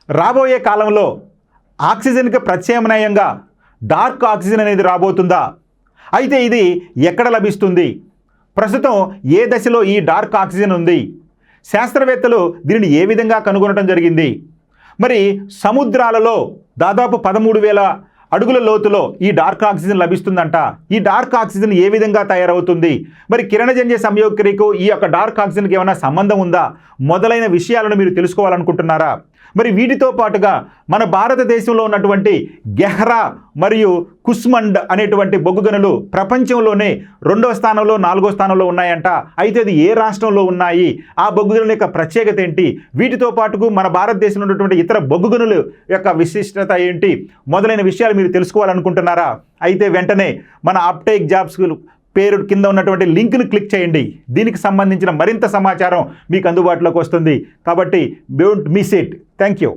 రాబోయే కాలంలో ఆక్సిజన్కి ప్రత్యామ్నాయంగా డార్క్ ఆక్సిజన్ అనేది రాబోతుందా? అయితే ఇది ఎక్కడ లభిస్తుంది? ప్రస్తుతం ఏ దశలో ఈ డార్క్ ఆక్సిజన్ ఉంది? శాస్త్రవేత్తలు దీనిని ఏ విధంగా కనుగొనడం జరిగింది? మరి సముద్రాలలో దాదాపు 13,000 అడుగుల లోతులో ఈ డార్క్ ఆక్సిజన్ లభిస్తుందంట. ఈ డార్క్ ఆక్సిజన్ ఏ విధంగా తయారవుతుంది? మరి కిరణజన్య సంయోగక్రియకు ఈ యొక్క డార్క్ ఆక్సిజన్కి ఏమైనా సంబంధం ఉందా? మొదలైన విషయాలను మీరు తెలుసుకోవాలనుకుంటున్నారా? మరి వీటితో పాటుగా మన భారతదేశంలో ఉన్నటువంటి గెహ్రా మరియు కుస్మండ్ అనేటువంటి బొగ్గు గనులు ప్రపంచంలోనే 2వ స్థానంలో 4వ స్థానంలో ఉన్నాయంట. అయితే అది ఏ రాష్ట్రంలో ఉన్నాయి? ఆ బొగ్గు గనుల యొక్క ప్రత్యేకత ఏంటి? వీటితో పాటుకు మన భారతదేశంలో ఉన్నటువంటి ఇతర బొగ్గు గనుల యొక్క విశిష్టత ఏంటి? మొదలైన విషయాలు మీరు తెలుసుకోవాలనుకుంటున్నారా? అయితే వెంటనే మన అప్టేక్ జాబ్స్ పేరు కింద ఉన్నటువంటి లింక్ను క్లిక్ చేయండి. దీనికి సంబంధించిన మరింత సమాచారం మీకు అందుబాటులోకి వస్తుంది. కాబట్టి don't miss it. Thank you.